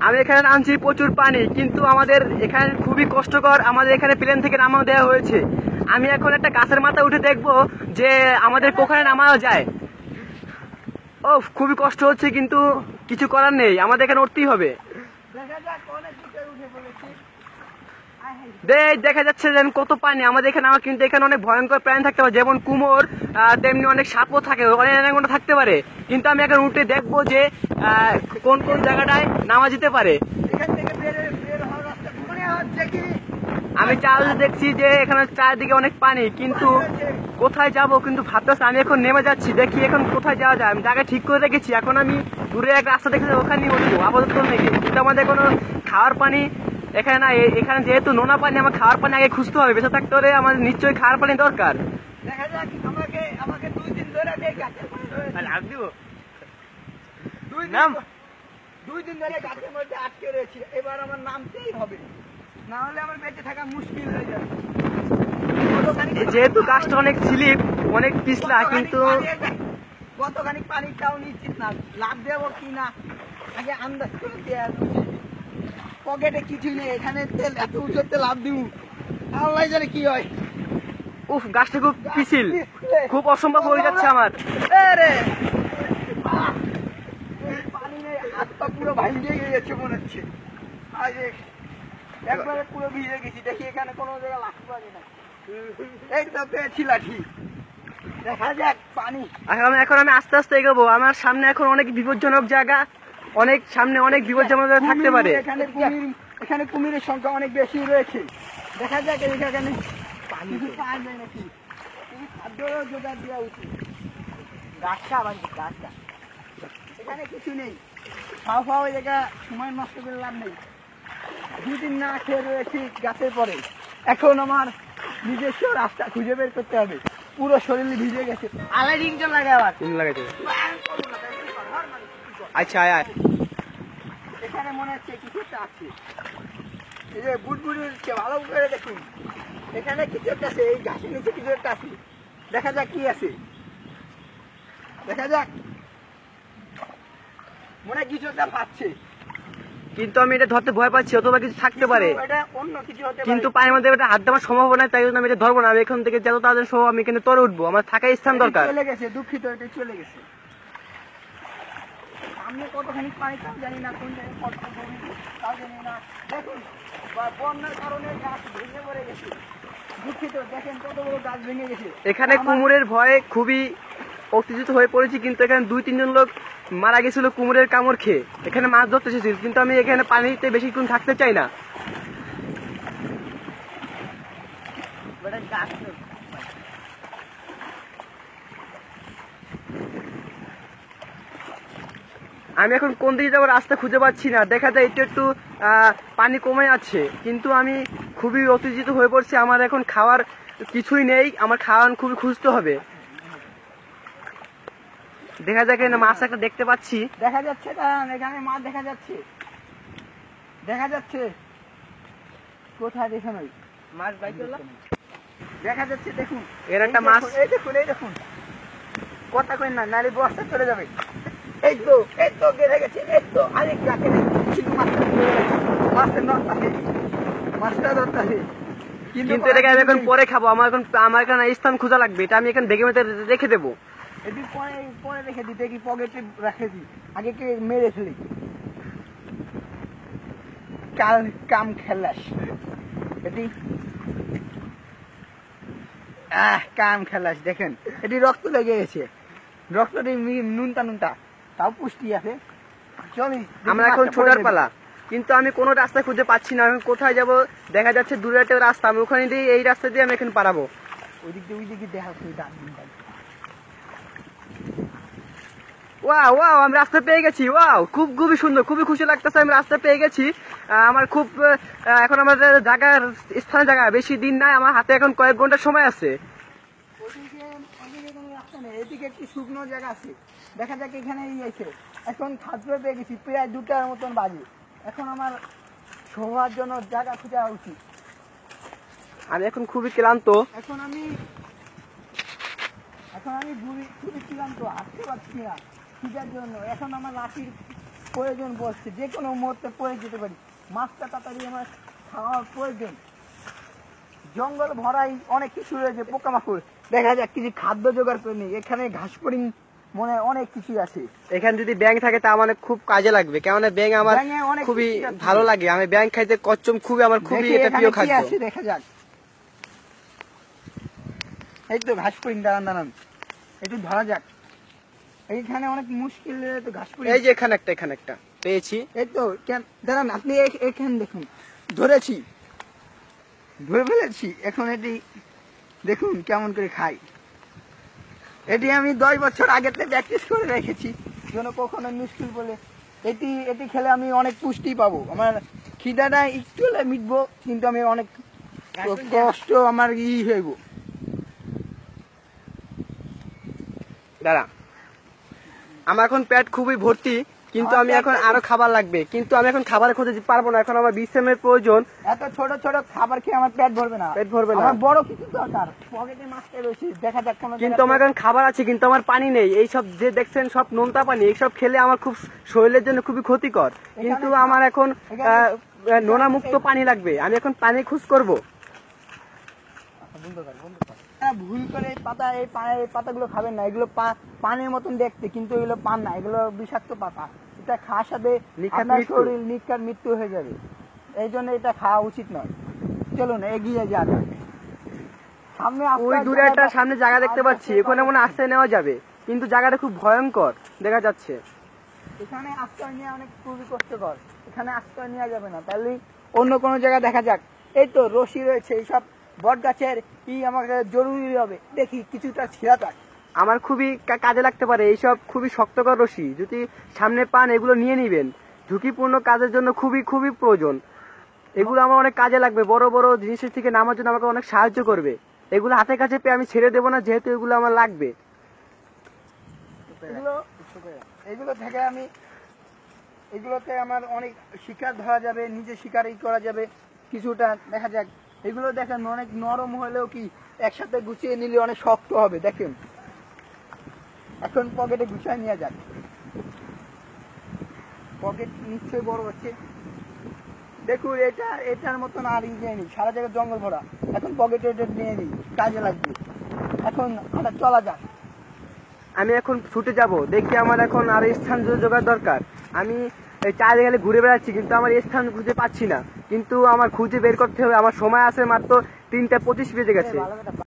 আমি এখানে নামছি প্রচুর পানি, কিন্তু আমাদের এখানে খুবই কষ্টকর। আমাদের এখানে প্লেন থেকে নামা দেওয়া হয়েছে। আমি এখন একটা গাছের মাথা উঠে দেখবো যে আমাদের কোখানে নামানো যায়। ও খুবই কষ্ট হচ্ছে, কিন্তু কিছু করার নেই, আমাদের এখানে উঠতেই হবে। দেখা যাচ্ছে যে কত পানি আমাদের এখানে। আমার কিন্তু এখানে অনেক ভয়ঙ্কর প্রাণী থাকতে পারে, যেমন কুমোর, তেমনি অনেক সাপও থাকে, অনেক থাকতে পারে। কিন্তু আমি এখন উঠে দেখবো যে কোন কোন জায়গাটায় নামা যেতে পারে। আমি চারিদিকে দেখছি যে এখানে চারিদিকে অনেক পানি, কিন্তু কোথায় যাব কিন্তু ভাবতেছি। আমি এখন নেমে যাচ্ছি, দেখি এখন কোথায় যাওয়া যায়। আমি জায়গা ঠিক করে রেখেছি, এখন আমি দূরে এক রাস্তা দেখেছি, ওখানেই উঠবো আপাতত থেকে। কিন্তু আমাদের কোনো খাওয়ার পানি এখানে না। এখানে যেহেতু নোনা পানি, আমার খাওয়ার পানি আগে খুঁজতে হবে। বেঁচে থাকতে হলে আমার নিশ্চয়ই খাওয়ার পানি দরকার। দেখা যাক, আমাকে 2 দিন ধরে দুই দিন ধরে গাছের মধ্যে আটকে রয়েছি। এবার আমার নামতেই হবে, না হলে আমার বেঁচে থাকা মুশকিল হয়ে যাবে। যেহেতু গাছটা অনেক স্লিপ, অনেক পিছলা, কিন্তু কতখানি পানিটাও নিশ্চিত না। লাভ দেবো কি না আগে আন্দাজ করে দিয়ে পকেটে কিছুই নেই। এখানে তেল এত উঁচুতে লাভ দিব, আল্লাহ জানে কি হয়। উফ, গাছটা খুব পিছিল, খুব অসম্ভব হয়ে যাচ্ছে আমার। পানি নেই, হাত পা পুরো ভাঙিয়ে গেছে মনে হচ্ছে। একবারে পুরো ভিজে গেছি। দেখি এখানে কোনো জায়গায় লাঠি পাবি না। এই তো পেয়েছি লাঠি। দেখা যাক পানি। এখন আমি আস্তে আস্তে এগোবো। আমার সামনে এখন অনেক বিপজ্জনক জায়গা, অনেক সামনে অনেক বিপজ্জনক জায়গা থাকতে পারে। এখানে কুমিরের সংখ্যা অনেক বেশি রয়েছে। দেখা যাক এখানে পানি পাওয়া যায় নাকি। খাদ্যেরও জোগাড় দেওয়া উচিত। গাছটা আবার গাছটা এখানে কিছু নেই। খাওয়া খাওয়া জায়গা সময় নষ্ট করে লাভ নেই। 2 দিন না খেয়ে রয়েছি গাছের পরে। এখন আমার নিজস্ব রাস্তা খুঁজে বের করতে হবে। পুরো শরীর ভিজে গেছে। আলাই রিংজন লাগে আবার লাগাইছে। আচ্ছা আয় এখানে মনে হচ্ছে কিছু একটা আছে। এই যে বুটবুটির ভালো করে দেখুন, এখানে কিছু একটা আছে। এই ঘাসের নিচে কিছু একটা আছে। দেখা যাক কি আছে, দেখা যাক। মনে হয় কিছু একটা পাচ্ছে, কিন্তু আমি এটা ধরতে ভয় পাচ্ছি। অথবা কিছু থাকতে পারে, কিন্তু পানির মধ্যে এটা হাত দেওয়ার সম্ভাবনা, তাই জন্য আমি এটা ধরবো না। আমি এখান থেকে যত তাড়াতাড়ি সম্ভব আমি এখানে তরে উঠবো। আমার থাকার স্থান দরকার। চলে গেছে, দুঃখিত, এটা চলে গেছে। আমি কতখানি পানি তাও জানি না, কোন জায়গায় কত তাও জানি না। দেখুন, বন্যার কারণে গাছ ভেঙে পড়ে গেছে। দুঃখিত, দেখেন কত বড় গাছ ভেঙে গেছে। এখানে কুমিরের ভয়ে খুবই উত্তেজিত হয়ে পড়েছি, কিন্তু এখানে 2-3 জন লোক মারা গেছিল কুমিরের কামড় খেয়ে। এখানে মাছ ধরতে এসেছি, কিন্তু আমি এখানে পানিতে বেশিক্ষণ থাকতে চাই না। আমি এখন কোন দিকে যাবো রাস্তা খুঁজে পাচ্ছি না। দেখা যায় একটু পানি কমে যাচ্ছে, কিন্তু আমি খুবই উত্তেজিত হয়ে পড়ছি। আমার এখন খাওয়ার কিছুই নেই, আমার খাওয়ার খুবই খুঁজতে হবে। দেখা যাক মাছ একটা দেখতে পাচ্ছি। দেখা যাচ্ছে, এখানে মাছ দেখা যাচ্ছে, দেখা যাচ্ছে। কোথায় দেখুন ওই মাছ বাইক দেখা যাচ্ছে। দেখুন এর একটা মাছ, এই দেখুন, এই দেখুন। কথা কই না, নালে বস্তা চলে যাবে। এই তো গেড়ে গেছে। এই তো আরেক গাছে মাছটা ধরতে, কিন্তু এটাকে আমি এখন পরে খাবো। আমার এখানে স্থান খোঁজা লাগবে। এটা আমি এখানে বেগে মেতে রেখে দেবো। এটি পরে রেখে দিই, দেখি পকেটে রেখে দিই। আগে কে মেরে ফেলি, কাল কাম খেলাস। এটি কাম খেলাস। দেখেন, এটি রক্ত লেগে গেছে। রক্তটি নুনতা, তাও পুষ্টি আছে। চলি, আমরা এখন ছোটার পালা। কিন্তু আমি কোনো রাস্তা খুঁজে পাচ্ছি না। আমি কোথায় যাব? দেখা যাচ্ছে দূরে একটা রাস্তা, আমি ওখানে দিয়ে এই রাস্তা দিয়ে আমি এখন পারাবো। ওই দিকে দেখা ওয়াও, আমি রাস্তা পেয়ে গেছি। ওয়াও, খুবই সুন্দর, খুবই খুশি লাগতেছে। আমি রাস্তা পেয়ে গেছি। আমার খুব এখন আমাদের জায়গার স্থানের জায়গা বেশি দিন নাই। আমার হাতে এখন কয়েক ঘন্টা সময় আছে। এদিকে একটি শুকনো জায়গা আছে, দেখা যাক। এখানে এখন খাদ্য পেয়ে গেছি, প্রায় 2টার মতন বাজে। এখন আমার শোয়ার জন্য জায়গা খোঁজা উচিত। আমি এখন খুবই ক্লান্ত। এখন আমি খুবই ক্লান্ত, হাঁটতে পারছি না। খিদার জন্য। এখন আমার লাঠির প্রয়োজন বসছে, যে কোনো মুহূর্তে পড়ে যেতে পারি। মাছটা তাড়াতাড়ি আমার খাওয়ার প্রয়োজন। জঙ্গল ভরাই অনেক কিছু রয়েছে, পোকামাকড়। দেখা যাক কিছু খাদ্য জোগাড় করে নিই। এখানে ঘাস ফড়িং মনে হয় অনেক কিছু আছে। এখানে যদি ব্যাং থাকে তা আমার খুব কাজে লাগবে, কেননা ব্যাং আমার খুবই ভালো লাগে। আমি ব্যাং খাইতে কচ্চম খুবই আমার খুবই এটা প্রিয় খাদ্য। দেখা যাক। এই তো ঘাস ফড়িং, দাঁড়ান একটু ধরা যাক। এইখানে অনেক মুশকিল তো ঘাস ফড়িং। এই যে এখানে একটা পেয়েছি। এই তো দাঁড়ান, আপনি এখানে দেখুন, ধরে ফেলেছি। এখন এটি দেখুন কেমন করে খাই। এটি আমি 10 বছর আগে থেকে প্র্যাকটিস করে রেখেছি, যেন কখনো মুশকিল বলে। এটি খেলে আমি অনেক পুষ্টি পাবো। আমার খিদাটা একটু হলে মিটবো, কিন্তু আমি অনেক কষ্ট আমার হইব। দাঁড়া, আমার এখন পেট খুবই ভর্তি, কিন্তু আমি এখন আরো খাবার লাগবে। কিন্তু আমি এখন খাবার খুঁজে পারবো না, এখন আমার বিশ্রামের প্রয়োজন। এত ছোট ছোট খাবার খেয়ে আমার পেট ভরবে না। আমার বড় কিছু দরকার। পকেটে মাছটা রয়েছে, দেখা যাক। কিন্তু আমার এখন খাবার আছে, কিন্তু আমার পানি নেই। এইসব যে দেখছেন সব নোনতা পানি, এইসব খেলে আমার খুব শরীরের জন্য খুবই ক্ষতিকর। কিন্তু আমার এখন নোনা মুক্ত পানি লাগবে। আমি এখন পানি খোঁজ করবো। ভুল করে এই পাতাগুলো খাবেন না। এগুলো পানের মতন দেখতে, কিন্তু এগুলো পান না, এগুলো বিষাক্ত পাতা। এটা খাওয়ার সাথে শরীর নিকার মৃত্যু হয়ে যাবে। এই জন্য এটা খাওয়া উচিত নয়। চলুন এগিয়ে যান। সামনে ওই দূরে একটা সামনে জায়গা দেখতে পাচ্ছি, এখানে মনে আশ্রয় নেওয়া যাবে, কিন্তু জায়গাটা খুব ভয়ঙ্কর দেখা যাচ্ছে। এখানে আশ্রয় নেওয়া অনেক খুবই কষ্টকর। এখানে আশ্রয় নেওয়া যাবে না, তাহলে অন্য কোনো জায়গা দেখা যাক। এই তো রশি রয়েছে, এইসব বট গাছের আমাকে জরুরি হবে। দেখি কিছুটা ছিঁড়া যাক, আমার খুবই কাজে লাগতে পারে। এইসব খুবই শক্তকর রশি, যদি সামনে পান এগুলো নিয়ে নিবেন। ঝুঁকিপূর্ণ কাজের জন্য খুবই খুবই প্রয়োজন। এগুলো আমার অনেক কাজে লাগবে। বড় বড় জিনিসের থেকে নামার জন্য আমাকে অনেক সাহায্য করবে। এগুলো হাতে কাছে পেয়ে আমি ছেড়ে দেবো না, যেহেতু এগুলো আমার লাগবে। এগুলোতে আমার অনেক শিকার ধরা যাবে, নিজে শিকারই করা যাবে। কিছুটা দেখা যাক। এগুলো দেখেন অনেক নরম হলেও কি একসাথে গুছিয়ে নিলে অনেক শক্ত হবে। দেখেন এখন পকেটে গুছিয়ে নিয়ে যাক। পকেট নিশ্চয়ই বড় হচ্ছে। দেখুন এটার মতন আর যায়নি, সারা জায়গায় জঙ্গল ভরা। এখন পকেটে এটা নিয়ে নিই, কাজে লাগবে। এখন আমরা চলা যাক। আমি এখন ছুটে যাব, দেখি আমার এখন আর স্থান জোগাড় দরকার। আমি চারিদিকে ঘুরে বেড়াচ্ছি, কিন্তু আমার স্থান খুঁজে পাচ্ছি না। কিন্তু আমার খুঁজে বের করতে হবে। আমার সময় আছে মাত্র 3:25 বেজে গেছে।